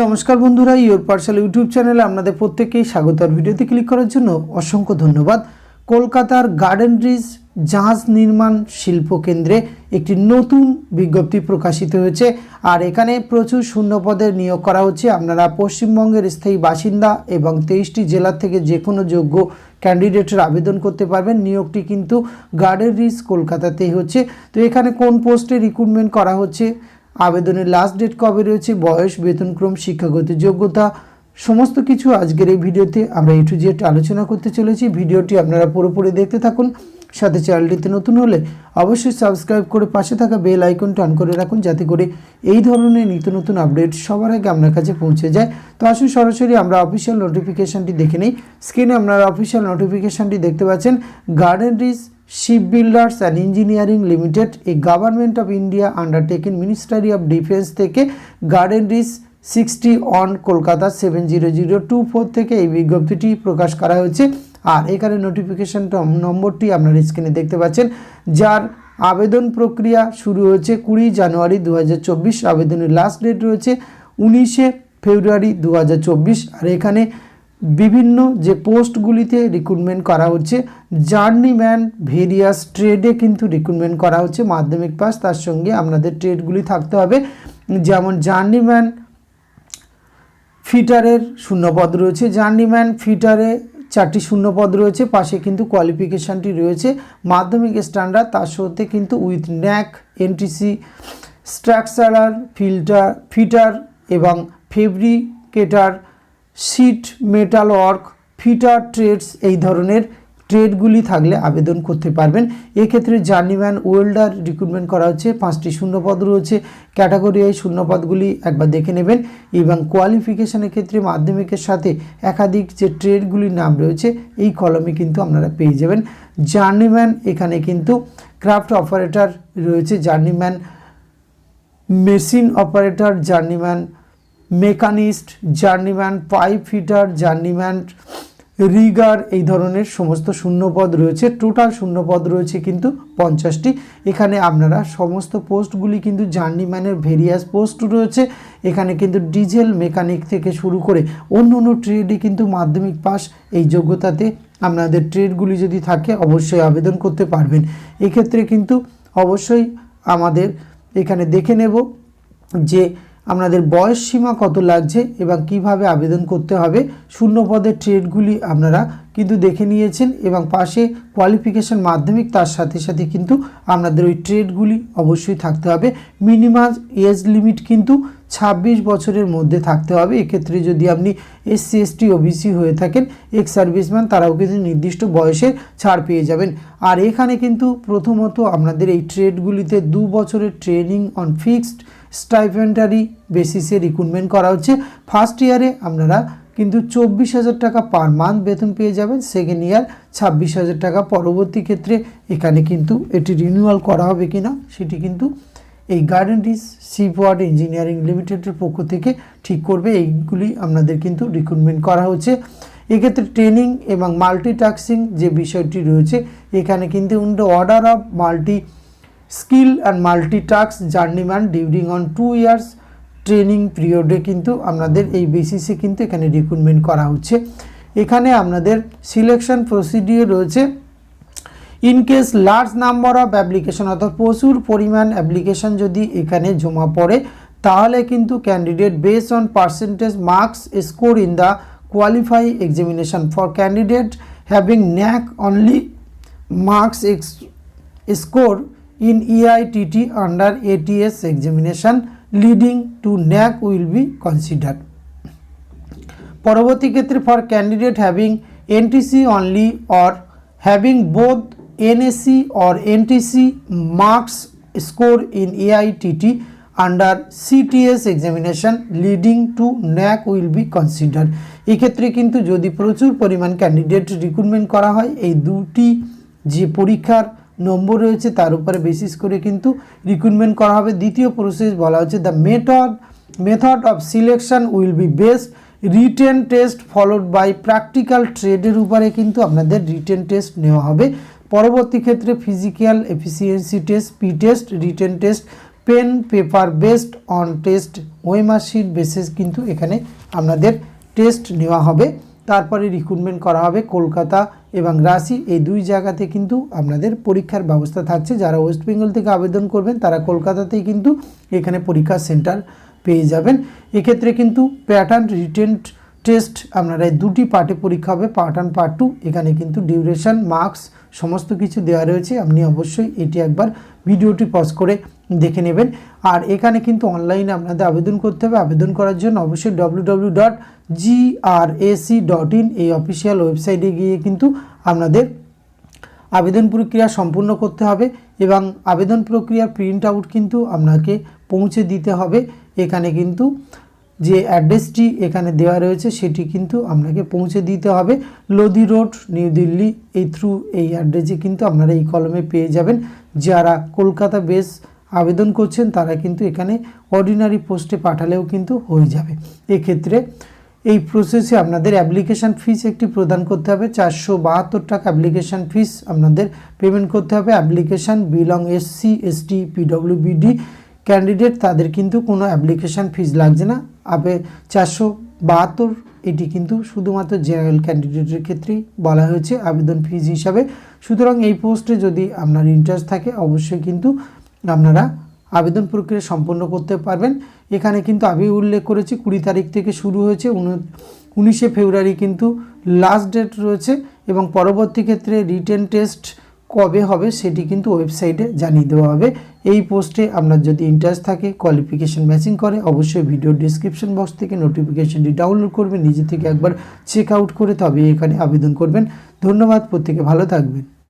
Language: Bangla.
নমস্কার বন্ধুরা, ইয়োর পার্সেল ইউটিউব চ্যানেলে আপনাদের প্রত্যেককেই স্বাগত। আর ভিডিওতে ক্লিক করার জন্য অসংখ্য ধন্যবাদ। কলকাতার গার্ডেন রিজ জাহাজ নির্মাণ শিল্প কেন্দ্রে একটি নতুন বিজ্ঞপ্তি প্রকাশিত হয়েছে। আর এখানে প্রচুর শূন্যপদের নিয়োগ করা হচ্ছে। আপনারা পশ্চিমবঙ্গের স্থায়ী বাসিন্দা এবং 23টি জেলা থেকে যে কোনো যোগ্য ক্যান্ডিডেটের আবেদন করতে পারবেন। নিয়োগটি কিন্তু গার্ডেন রিজ কলকাতাতেই হচ্ছে। তো এখানে কোন পোস্টে রিক্রুটমেন্ট করা হচ্ছে, আবেদনের লাস্ট ডেট কবে রয়েছে, বয়স, বেতনক্রম, শিক্ষাগত যোগ্যতা, সমস্ত কিছু আজকের এই ভিডিওতে আমরা A to Z আলোচনা করতে চলেছি। ভিডিওটি আপনারা পুরোপুরি দেখতে থাকুন। সাথে চ্যানেলটিতে নতুন হলে অবশ্যই সাবস্ক্রাইব করে পাশে থাকা বেল আইকনটি অন করে রাখুন, যাতে করে এই ধরনের নিত্য নতুন আপডেট সবার আগে আপনার কাছে পৌঁছে যায়। তো আসুন সরাসরি আমরা অফিসিয়াল নোটিফিকেশানটি দেখে নিই। স্ক্রিনে আপনারা অফিসিয়াল নোটিফিকেশানটি দেখতে পাচ্ছেন। Garden reach shipbuilders and engineering limited, এই government of India undertaking ministry of defence থেকে গার্ডেন রিজ 60 অন কলকাতা 70024 থেকে এই বিজ্ঞপ্তিটি প্রকাশ করা হয়েছে। আর এখানে নোটিফিকেশান নম্বরটি আপনারা স্ক্রিনে দেখতে পাচ্ছেন, যার আবেদন প্রক্রিয়া শুরু হয়েছে 20 জানুয়ারি 2024। আবেদনের লাস্ট ডেট রয়েছে 19 ফেব্রুয়ারি 2024। আর এখানে বিভিন্ন যে পোস্টগুলিতে রিক্রুটমেন্ট করা হচ্ছে, জার্নিম্যান ভেরিয়াস ট্রেডে কিন্তু রিক্রুটমেন্ট করা হচ্ছে। মাধ্যমিক পাস, তার সঙ্গে আপনাদের ট্রেডগুলি থাকতে হবে। যেমন জার্নিম্যান ফিটারের শূন্যপদ রয়েছে, জার্নিম্যান ফিটারে 4টি শূন্যপদ রয়েছে। পাশে কিন্তু কোয়ালিফিকেশানটি রয়েছে মাধ্যমিক স্ট্যান্ডার্ড, তার সাথে কিন্তু with NAC, NTC, structural fitter এবং fabricator, sheet metal work, fitter trades, এই ধরনের ট্রেডগুলি থাকলে আবেদন করতে পারবেন। এক্ষেত্রে জার্নিম্যান ওয়েল্ডার রিক্রুটমেন্ট করা হচ্ছে। 5টি শূন্যপদ রয়েছে। ক্যাটাগরি এই শূন্যপদগুলি একবার দেখে নেবেন। এবং কোয়ালিফিকেশানের ক্ষেত্রে মাধ্যমিকের সাথে একাধিক যে ট্রেডগুলির নাম রয়েছে এই কলমে কিন্তু আপনারা পেয়ে যাবেন। জার্নিম্যান এখানে কিন্তু ক্রাফট অপারেটর রয়েছে, journeyman machine operator, journeyman machinist, journeyman pipe fitter, journeyman rigger, এই ধরনের সমস্ত শূন্যপদ রয়েছে। টোটাল শূন্যপদ রয়েছে কিন্তু 50টি। এখানে আপনারা সমস্ত পোস্টগুলি কিন্তু জার্নিম্যানের ভেরিয়াস পোস্ট রয়েছে। এখানে কিন্তু ডিজেল মেকানিক থেকে শুরু করে অন্য অন্য ট্রেডই কিন্তু মাধ্যমিক পাস, এই যোগ্যতাতে আপনাদের ট্রেডগুলি যদি থাকে অবশ্যই আবেদন করতে পারবেন। এক্ষেত্রে কিন্তু অবশ্যই আমাদের এখানে দেখে নেব যে আপনাদের বয়স সীমা কত লাগছে এবং কিভাবে আবেদন করতে হবে। শূন্যপদের ট্রেডগুলি আপনারা কিন্তু দেখে নিয়েছেন এবং পাশে কোয়ালিফিকেশান মাধ্যমিক, তার সাথে সাথে কিন্তু আপনাদের ওই ট্রেডগুলি অবশ্যই থাকতে হবে। মিনিমাম এজ লিমিট কিন্তু 26 বছরের মধ্যে থাকতে হবে। এক্ষেত্রে যদি আপনি SC ST OBC হয়ে থাকেন, এক্স সার্ভিসম্যান, তারাও কিন্তু নির্দিষ্ট বয়সে ছাড় পেয়ে যাবেন। আর এখানে কিন্তু প্রথমত আপনাদের এই ট্রেডগুলিতে 2 বছরের ট্রেনিং অন ফিক্সড স্টাইপেন্ডারি বেসিসে রিক্রুটমেন্ট করা হচ্ছে। ফার্স্ট ইয়ারে আপনারা কিন্তু 24,000 টাকা পার মান্থ বেতন পেয়ে যাবেন। সেকেন্ড ইয়ার 26,000 টাকা। পরবর্তী ক্ষেত্রে এখানে কিন্তু এটি রিনিউয়াল করা হবে কিনা সেটি কিন্তু এই গার্ডেন রিজ শিপওয়ার্ড ইঞ্জিনিয়ারিং লিমিটেডের পক্ষ থেকে ঠিক করবে। এইগুলি আপনাদের কিন্তু রিক্রুটমেন্ট করা হচ্ছে। এক্ষেত্রে ট্রেনিং এবং মাল্টিটাস্কিং যে বিষয়টি রয়েছে, এখানে কিন্তু order of multi skill and multitask journeyman during on 2 years training পিরিয়ডে কিন্তু আপনাদের এই বেসিসে কিন্তু এখানে রিক্রুটমেন্ট করা হচ্ছে। এখানে আপনাদের সিলেকশন প্রসিডিওর রয়েছে। In case large number of application, অর্থাৎ প্রচুর পরিমাণ অ্যাপ্লিকেশন যদি এখানে জমা পড়ে, তাহলে কিন্তু candidate based on percentage marks score in the qualify examination for candidate having knack only marks score in EITT under ATS examination leading to NAC will be considered. পরবর্তী ক্ষেত্রে for candidate having NTC only or having both NSC or NTC marks score in AITT under CTS examination leading to NAC will be considered. এই ক্ষেত্রে কিন্তু যদি প্রচুর পরিমাণ ক্যান্ডিডেট রিক্রুটমেন্ট করা হয়, এই দুটি যে পরীক্ষার নম্বর রয়েছে তার উপরে বেসিস করে কিন্তু রিক্রুটমেন্ট করা হবে। দ্বিতীয় প্রসেস বলা হচ্ছে the method of selection will be best written test followed by practical ট্রেডের উপরে কিন্তু আপনাদের রিটেন টেস্ট নেওয়া হবে। পরবর্তী ক্ষেত্রে physical efficiency test, P test, written test, pen paper based on test OMR sheet basis কিন্তু এখানে আপনাদের টেস্ট নেওয়া হবে। তারপরে রিক্রুটমেন্ট করা হবে কলকাতা এবং রাঁচি, এই দুই জায়গাতে কিন্তু আপনাদের পরীক্ষার ব্যবস্থা থাকছে। যারা ওয়েস্ট বেঙ্গল থেকে আবেদন করবেন তারা কলকাতাতেই কিন্তু এখানে পরীক্ষার সেন্টার পেয়ে যাবেন। এক্ষেত্রে কিন্তু প্যাটার্ন রিটেন টেস্ট আপনারা এই দুটি পার্টে পরীক্ষা হবে, পার্ট 1 পার্ট 2। এখানে কিন্তু ডিউরেশন মার্কস সমস্ত কিছু দেওয়া রয়েছে, আপনি অবশ্যই এটি একবার ভিডিওটি পজ করে দেখে নেবেন। আর এখানে কিন্তু অনলাইনে আপনাদের আবেদন করতে হবে। আবেদন করার জন্য অবশ্যই www.grac.in এই অফিসিয়াল ওয়েবসাইটে গিয়ে কিন্তু আপনাদের আবেদন প্রক্রিয়া সম্পূর্ণ করতে হবে এবং আবেদন প্রক্রিয়ার প্রিন্ট আউট কিন্তু আপনাকে পৌঁছে দিতে হবে। এখানে কিন্তু যে অ্যাড্রেসটি এখানে দেওয়া রয়েছে সেটি কিন্তু আপনাকে পৌঁছে দিতে হবে। লোধি রোড, নিউ দিল্লি, এই থ্রু এই অ্যাড্রেসে কিন্তু আপনারা এই কলমে পেয়ে যাবেন। যারা কলকাতা বেস আবেদন করছেন তারা কিন্তু এখানে অর্ডিনারি পোস্টে পাঠালেও কিন্তু হয়ে যাবে। এক্ষেত্রে এই প্রসেসে আপনাদের অ্যাপ্লিকেশান ফিস একটি প্রদান করতে হবে, 472 টাকা অ্যাপ্লিকেশান ফিস আপনাদের পেমেন্ট করতে হবে। Application belong SC ST PWBD candidate তাদের কিন্তু কোনো অ্যাপ্লিকেশান ফিস লাগছে না। 472 এটি কিন্তু শুধুমাত্র জেনারেল ক্যান্ডিডেটের ক্ষেত্রেই বলা হয়েছে আবেদন ফিস হিসাবে। সুতরাং এই পোস্টে যদি আপনার ইন্টারেস্ট থাকে অবশ্যই কিন্তু আপনারা আবেদন প্রক্রিয়া সম্পন্ন করতে পারবেন। এখানে কিন্তু আমি উল্লেখ করেছি 20 তারিখ থেকে শুরু হয়েছে, 19শে ফেব্রুয়ারি কিন্তু লাস্ট ডেট রয়েছে এবং পরবর্তী ক্ষেত্রে রিটেন টেস্ট কবে হবে সেটি কিন্তু ওয়েবসাইটে জানিয়ে দেওয়া হবে। এই পোস্টে আপনার যদি ইন্টারেস্ট থাকে, কোয়ালিফিকেশন ম্যাচিং করে, অবশ্যই ভিডিও ডিসক্রিপশন বক্স থেকে নোটিফিকেশনটি ডাউনলোড করবেন, নিজে থেকে একবার চেক আউট করে তবে এখানে আবেদন করবেন। ধন্যবাদ, প্রত্যেকে ভালো থাকবেন।